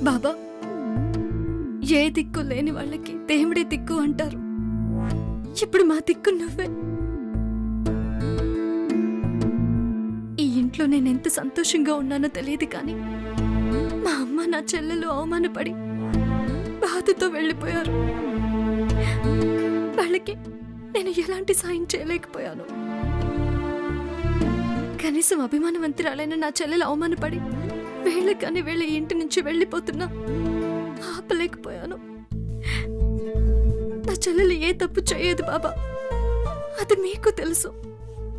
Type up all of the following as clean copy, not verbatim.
బాబా, ఏ దిక్కు లేని వాళ్ళకి దేవుడే దిక్కు అంటారు. ఇప్పుడు మా దిక్కు నువ్వే. ఈ ఇంట్లో నేనెంత సంతోషంగా ఉన్నానో తెలియదు కానీ మా అమ్మ నా చెల్లెలు అవమానపడి బాధతో వెళ్ళిపోయారు. వాళ్ళకి నేను ఎలాంటి సాయం చేయలేకపోయాను. కనీసం అభిమానవంతురాలైన నా చెల్లెలు అవమానపడి వేళ్ళకని వీళ్ళ ఇంటి నుంచి వెళ్ళిపోతున్నా ఆపలేకపోయాను. నా చెల్లెలు ఏ తప్పు చేయదు బాబా, అది మీకు తెలుసు.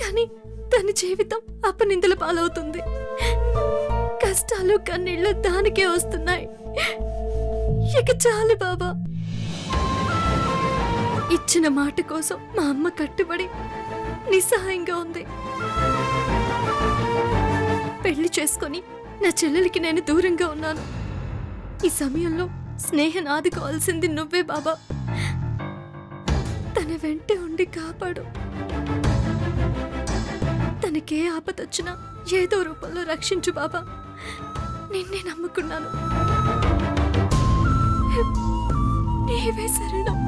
కానీ తన జీవితం అపనిందల పాలవుతుంది. కష్టాలు కన్నీళ్లు దానికే వస్తున్నాయి. ఇక చాలు బాబా. ఇచ్చిన మాట కోసం మా అమ్మ కట్టుబడి నిస్సహాయంగా ఉంది. పెళ్లి చేసుకొని నా చెల్లెలికి నేను దూరంగా ఉన్నాను. ఈ సమయంలో స్నేహం ఆదుకోవాల్సింది నువ్వే బాబా. తన వెంటే ఉండి కాపాడు. తనకే ఆపదొచ్చినా ఏదో రూపంలో రక్షించు బాబా. నిన్నే నమ్ముకున్నాను. నీవే శరణం.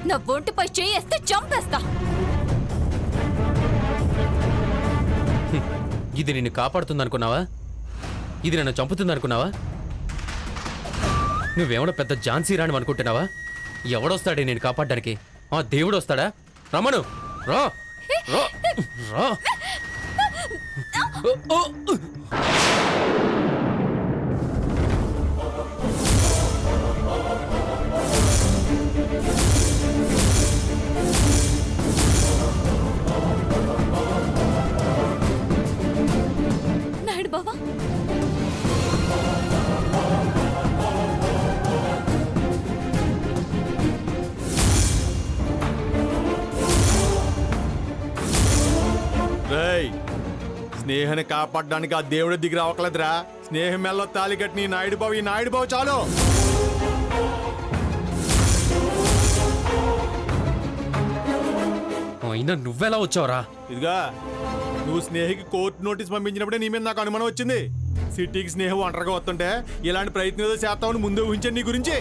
నా ఒంటిపై చేయేస్తే చంపేస్తా. ఇది నిన్ను కాపాడుతుందనుకున్నావా? ఇది నన్ను చంపుతుందనుకున్నావా? నువ్వేమో పెద్ద ఝాన్సీ రాణి అనుకుంటున్నావా? ఎవడొస్తాడే నేను కాపాడడానికి? ఆ దేవుడు వస్తాడా? రమణు రా రా రా. నాయుడు బావా, స్నేహాన్ని కాపాడడానికి ఆ దేవుడి దిగి రావట్లేదురా. స్నేహం మెల్లో తాలి కట్టి ఈ నాయుడు బావు చాలు. అయినా నువ్వెలా వచ్చావురా? ఇదిగా నువ్వు స్నేహికి కోర్టు నోటీస్ పంపించినప్పుడే నీ మీద నాకు అనుమానం వచ్చింది. సిటీకి స్నేహం ఒంటరిగా వస్తుంటే ఇలాంటి ప్రయత్నం ఏదో చేస్తామని ముందే ఊహించాను నీ గురించి.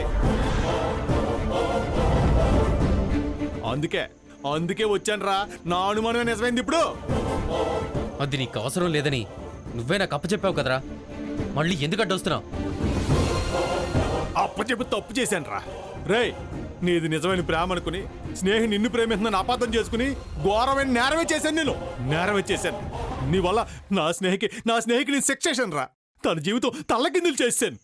అందుకే వచ్చానురా. నా అనుమానమే నిజమైంది ఇప్పుడు. అది నీకు అవసరం లేదని నువ్వే నాకు అప్పచెప్పావు కదరా. మళ్ళీ ఎందుకు అడ్డొస్తున్నావు? అప్పచెప్పి తప్పు చేశాను రా. రేయ్, నీది నిజమైన ప్రేమ అనుకుని స్నేహం నిన్ను ప్రేమిస్తుందని అపార్థం చేసుకుని ఘోరమైన నేరమే చేశాను. నీ వల్ల నా స్నేహికి నేను శిక్ష చేశాను రా. తన జీవితం తల్లకిందులు చేశాను.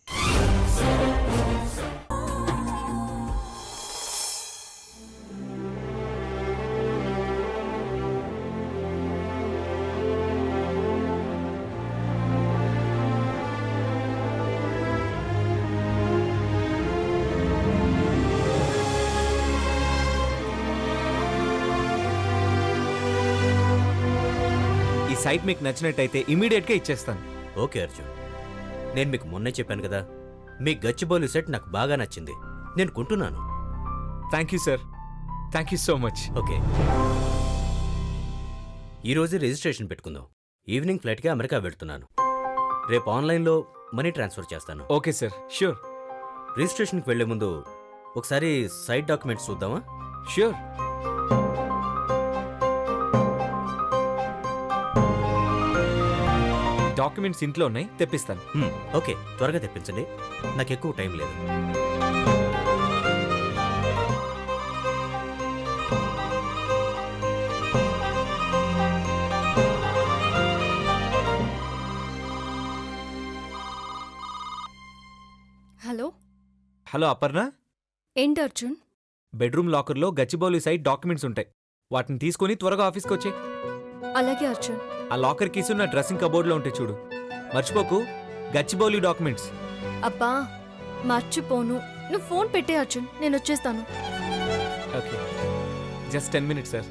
సైట్ మీకు నచ్చినట్టయితే ఇమీడియట్గా ఇచ్చేస్తాను. ఓకే అర్జున్, నేను మీకు మొన్నే చెప్పాను కదా, మీ గచ్చిబౌలి సెట్ నాకు బాగా నచ్చింది. నేను కొంటున్నాను. Thank you sir. Thank you so much. Okay, ఈరోజు రిజిస్ట్రేషన్ పెట్టుకుందాం. ఈవినింగ్ ఫ్లైట్కి అమెరికా వెళ్తున్నాను. రేపు ఆన్లైన్లో మనీ ట్రాన్స్ఫర్ చేస్తాను. Okay sir, sure. రిజిస్ట్రేషన్కి వెళ్లే ముందు ఒకసారి సైట్ డాక్యుమెంట్స్ చూద్దామా? ష్యూర్. డాక్యుమెంట్స్ ఇంట్లో ఉన్నాయి, తెప్పిస్తాను. ఓకే, త్వరగా తెప్పించండి. నాకు ఎక్కువ టైం లేదు. Hello hello Aparna. ఏంటి అర్జున్? బెడ్రూమ్ లాకర్లో గచ్చిబౌలి సైట్ డాక్యుమెంట్స్ ఉంటాయి. వాటిని తీసుకొని త్వరగా ఆఫీస్కి వచ్చే. అలాగే అర్జున్. ఆ లాకర్ కీసు నా డ్రెస్సింగ్ కబోర్డ్లో ఉంటాయి చూడు. మర్చిపోకు, గచ్చిబౌలి డాక్యుమెంట్స్. అబ్బా మర్చిపోను. నువ్వు ఫోన్ పెట్టే అర్జున్, నేను వచ్చేస్తాను. Okay, just 10 minutes sir.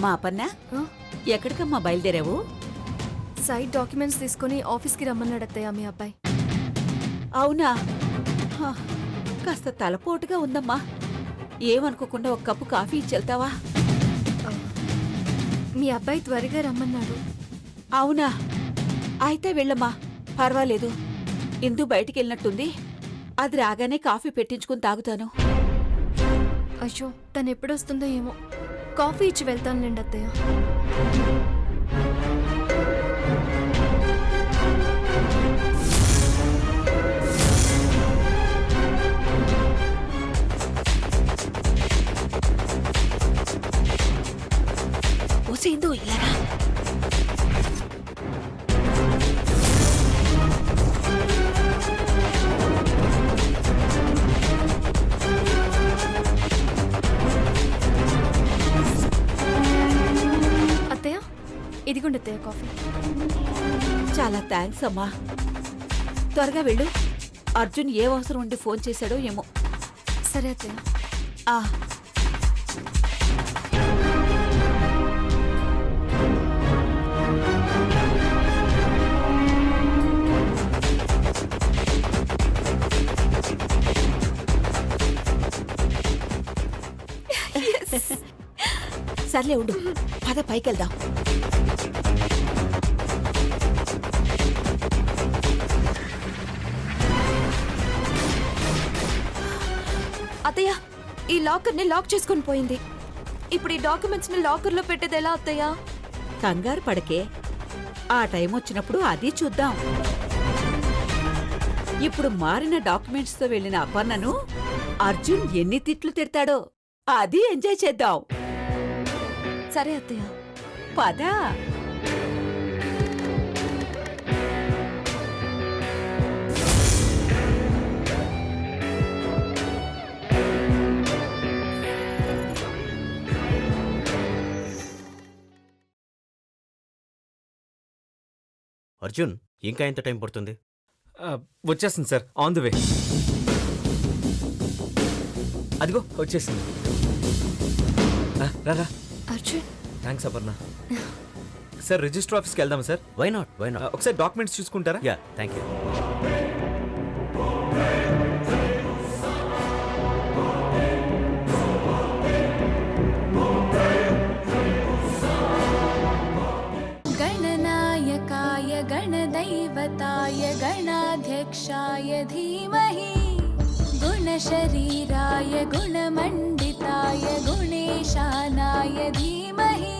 అమ్మా అపర్ణ ఆ? ఎక్కడికమ్మా బయలుదేరావు? సైట్ డాక్యుమెంట్స్ తీసుకుని ఆఫీస్కి రమ్మన్నాడు అత్తయ్య మీ అబ్బాయి. అవునా? హా, కాస్త తలపోటుగా ఉందమ్మా. ఏమనుకోకుండా ఒక కప్పు కాఫీ ఇచ్చి వెళ్తావా? మీ అబ్బాయి త్వరగా రమ్మన్నాడు. అవునా? అయితే వెళ్ళమ్మా, పర్వాలేదు. ఇందు బయటికి వెళ్ళినట్టుంది. అది రాగానే కాఫీ పెట్టించుకుని తాగుతాను. అయ్యో తను ఎప్పుడొస్తుందో ఏమో. కాఫీ ఇచ్చి వెళ్తానులేండి అత్తయ్య. ఓసేందు ఇలారా. అత్తయ్య ఇదిగోండి అత్తయ్య కాఫీ. చాలా థ్యాంక్స్ అమ్మా. త్వరగా వెళ్ళు. అర్జున్ ఏ అవసరం ఉండి ఫోన్ చేశాడో ఏమో. సరే అత్తయ్య. ఆ సర్లే ఉండు, పద పైకెళ్దాం. అత్తయ్య ఈ లాకర్ ని లాక్ చేసుకుని పోయింది. ఇప్పుడు ఈ డాక్యుమెంట్స్ ని లాకర్ లో పెట్టేది ఎలా అత్తయ్య? కంగారు పడకే, ఆ టైం వచ్చినప్పుడు అది చూద్దాం. ఇప్పుడు మారిన డాక్యుమెంట్స్ తో వెళ్ళిన అపర్ణను అర్జున్ ఎన్ని తిట్లు తిడతాడో అది ఎంజాయ్ చేద్దాం. సరే అత్తయ్య. పదా. అర్జున్, ఇంకా ఎంత టైం పడుతుంది? వచ్చేస్తుంది సార్, ఆన్ ది వే. అదిగో వచ్చేసింది. రా రా. Arjun thanks Aparna. Sir register ఆఫీస్కి వెళ్దామా sir? Why not, why not. ఒకసారి డాక్యుమెంట్స్ చూసుకుంటారా? Yeah, thank you. गणनायकाय गणदैवताय गणाध्यक्षाय धीमहि गुणशरीराय गुणमण्डिताय गुणेशानाय धीमहि